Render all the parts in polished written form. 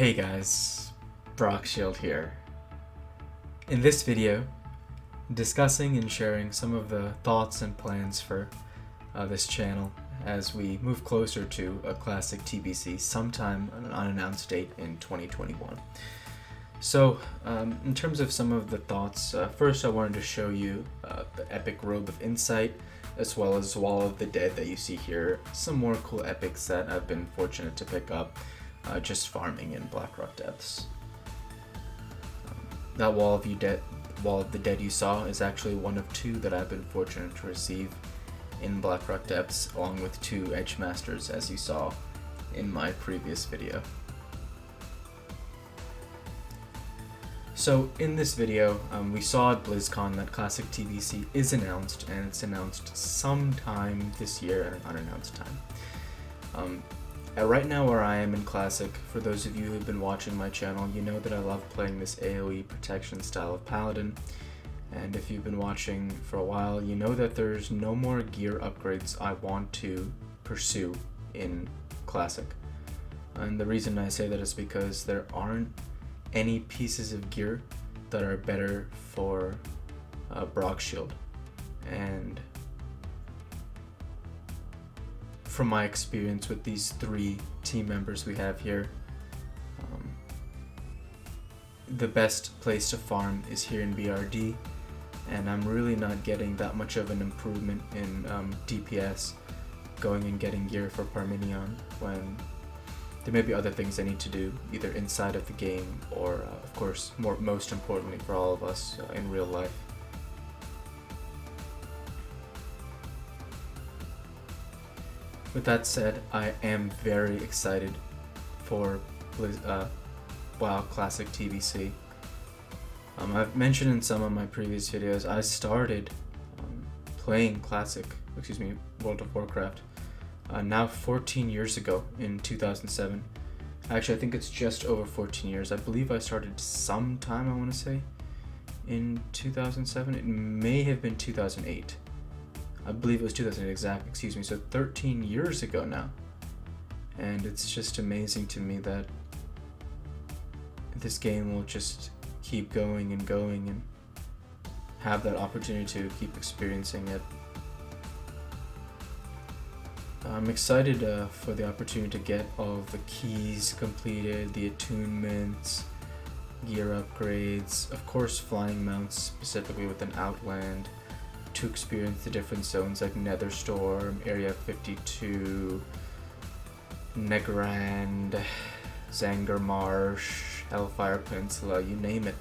Hey guys, Brockshield here. In this video, discussing and sharing some of the thoughts and plans for this channel as we move closer to a classic TBC sometime on an unannounced date in 2021. So, in terms of some of the thoughts, first I wanted to show you the epic Robe of Insight, as well as Wall of the Dead that you see here, some more cool epics that I've been fortunate to pick up just farming in Blackrock Depths. That Wall of the Dead you saw is actually one of two that I've been fortunate to receive in Blackrock Depths, along with 2 Edgemasters, as you saw in my previous video. So in this video, we saw at BlizzCon that Classic TBC is announced, and it's announced sometime this year at an unannounced time. Right now where I am in Classic, for those of you who have been watching my channel, you know that I love playing this AoE protection style of Paladin, and if you've been watching for a while, you know that there's no more gear upgrades I want to pursue in Classic. And the reason I say that is because there aren't any pieces of gear that are better for Brockshield. And from my experience with these 3 team members we have here, the best place to farm is here in BRD, and I'm really not getting that much of an improvement in DPS going and getting gear for Parmenion when there may be other things I need to do, either inside of the game or, of course, most importantly for all of us, in real life. With that said, I am very excited for WoW Classic TBC. I've mentioned in some of my previous videos, I started playing World of Warcraft now 14 years ago in 2007. Actually, I think it's just over 14 years. I believe I started sometime, I want to say, in 2007. It may have been 2008. I believe it was 2008 excuse me, so 13 years ago now. And it's just amazing to me that this game will just keep going and have that opportunity to keep experiencing it. I'm excited for the opportunity to get all of the keys completed, the attunements, gear upgrades, of course flying mounts specifically with an Outland, to experience the different zones like Netherstorm, Area 52, Negrand, Zanger Marsh, Hellfire Peninsula, you name it,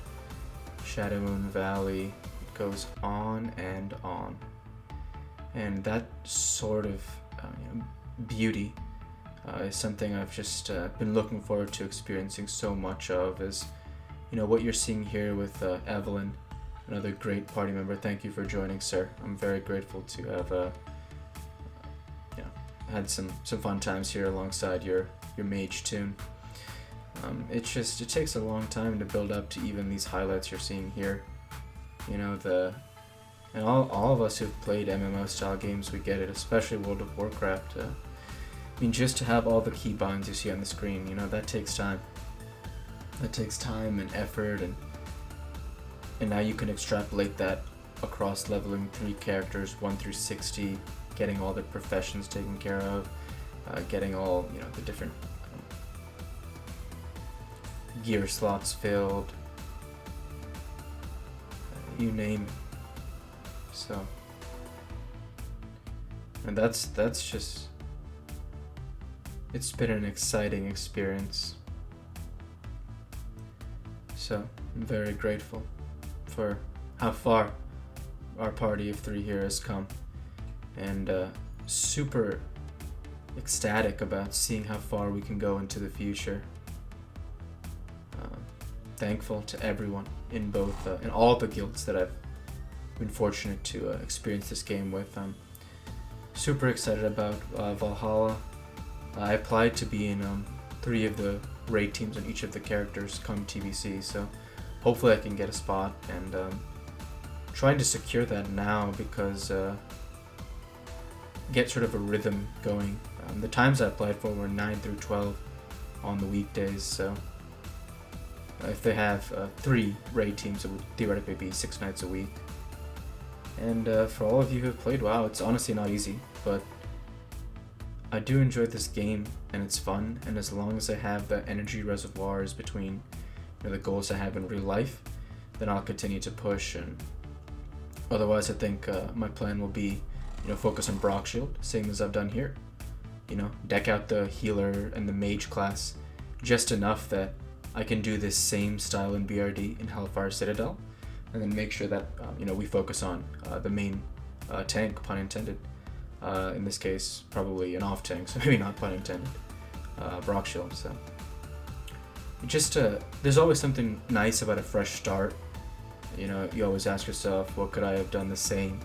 Shadow Moon Valley, it goes on and on. And that sort of beauty is something I've just been looking forward to experiencing so much of, is what you're seeing here with Evelyn, another great party member. Thank you for joining, sir. I'm very grateful to have had some fun times here alongside your mage tune. It takes a long time to build up to even these highlights you're seeing here. And all of us who've played MMO style games, we get it, especially World of Warcraft. Just to have all the keybinds you see on the screen, that takes time. That takes time and effort, and now you can extrapolate that across leveling 3 characters 1 through 60, getting all the professions taken care of, getting all the different gear slots filled, you name it. So, and that's just, it's been an exciting experience. So I'm very grateful for how far our party of 3 here has come, and super ecstatic about seeing how far we can go into the future. Thankful to everyone in both in all the guilds that I've been fortunate to experience this game with. I'm super excited about Valhalla. I applied to be in 3 of the raid teams on each of the characters come TBC, so hopefully I can get a spot, and trying to secure that now because get sort of a rhythm going. The times I applied for were 9 through 12 on the weekdays, so If they have 3 raid teams, it would theoretically be 6 nights a week. And for all of you who have played WoW, it's honestly not easy, but I do enjoy this game and it's fun, and as long as I have the energy reservoirs between the goals I have in real life, then I'll continue to push. And otherwise I think my plan will be focus on Brock Shield, same as I've done here. Deck out the healer and the mage class just enough that I can do this same style in BRD in Hellfire Citadel, and then make sure that we focus on the main tank, pun intended. In this case, probably an off tank, so maybe not pun intended. Brock Shield. So just there's always something nice about a fresh start. You always ask yourself, what could I have done the same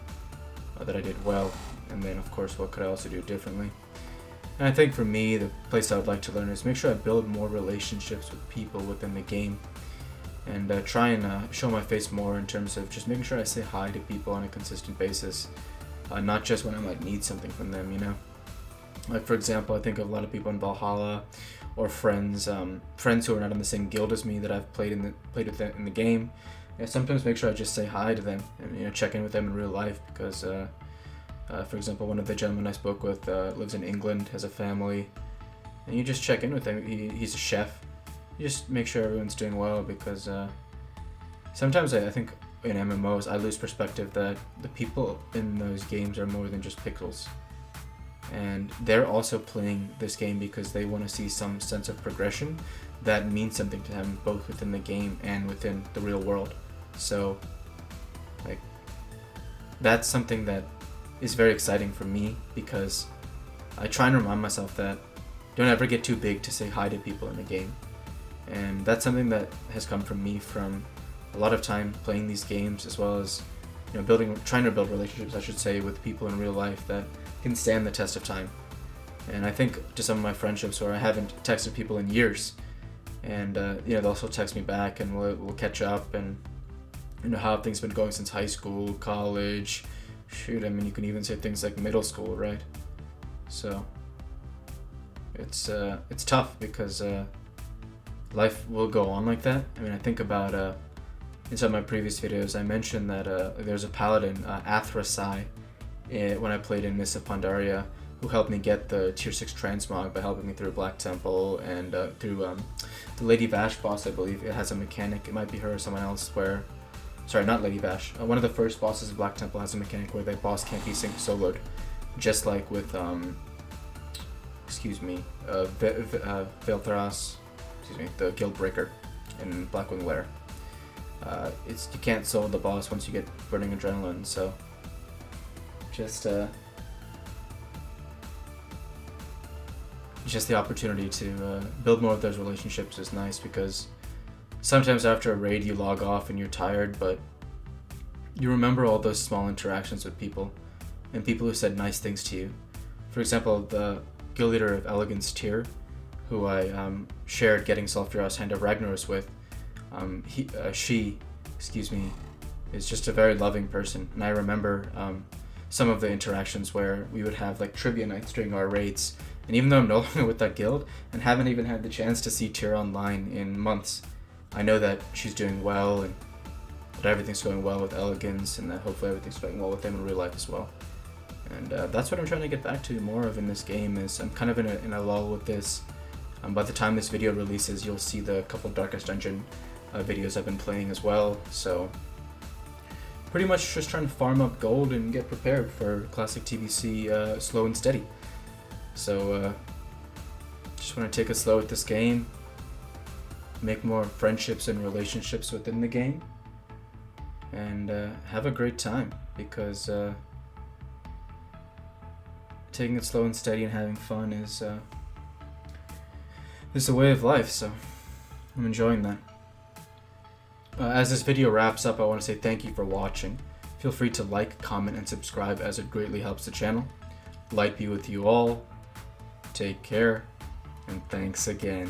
that I did well, and then of course what could I also do differently. And I think for me, the place I would like to learn is make sure I build more relationships with people within the game, and try and show my face more in terms of just making sure I say hi to people on a consistent basis, not just when I might need something from them. Like for example, I think of a lot of people in Valhalla, or friends who are not in the same guild as me that I've played with in the game. Sometimes make sure I just say hi to them and check in with them in real life, because for example, one of the gentlemen I spoke with lives in England, has a family, and you just check in with him. He's a chef. You just make sure everyone's doing well, because sometimes I think in MMOs I lose perspective that the people in those games are more than just pixels, and they're also playing this game because they want to see some sense of progression that means something to them, both within the game and within the real world. So like, that's something that is very exciting for me, because I try and remind myself that don't ever get too big to say hi to people in the game. And that's something that has come from me from a lot of time playing these games, as well as trying to build relationships, I should say, with people in real life that can stand the test of time. And I think to some of my friendships where I haven't texted people in years, and they'll also text me back, and we'll catch up, and how have things been going since high school, college, shoot, I mean, you can even say things like middle school, right? So it's tough, because life will go on like that. I mean, I think about in some of my previous videos, I mentioned that there's a paladin, Athrasai, when I played in Mists of Pandaria, who helped me get the tier 6 transmog by helping me through Black Temple, and through the Lady Vash boss. I believe it has a mechanic, it might be her or someone else, where, sorry, not Lady Vash, one of the first bosses of Black Temple has a mechanic where the boss can't be soloed, just like with Vel'Thras, the Guild Breaker in Blackwing Lair. You can't solo the boss once you get Burning Adrenaline, so just the opportunity to build more of those relationships is nice, because sometimes after a raid you log off and you're tired, but you remember all those small interactions with people, and people who said nice things to you. For example, the guild leader of Elegance Tier, who I shared getting Sulfuros Hand of Ragnaros with, she is just a very loving person. And I remember some of the interactions where we would have like trivia nights during our raids, and even though I'm no longer with that guild and haven't even had the chance to see Tier online in months, I know that she's doing well, and that everything's going well with Elegance, and that hopefully everything's going well with them in real life as well. And that's what I'm trying to get back to more of in this game. Is I'm kind of in a lull with this. By the time this video releases, you'll see the couple Darkest Dungeon videos I've been playing as well. So pretty much just trying to farm up gold and get prepared for classic TBC slow and steady. So just want to take it slow with this game, make more friendships and relationships within the game, and have a great time, because taking it slow and steady and having fun is a way of life, so I'm enjoying that. As this video wraps up, I want to say thank you for watching. Feel free to like, comment, and subscribe, as it greatly helps the channel. Light be with you all. Take care, and thanks again.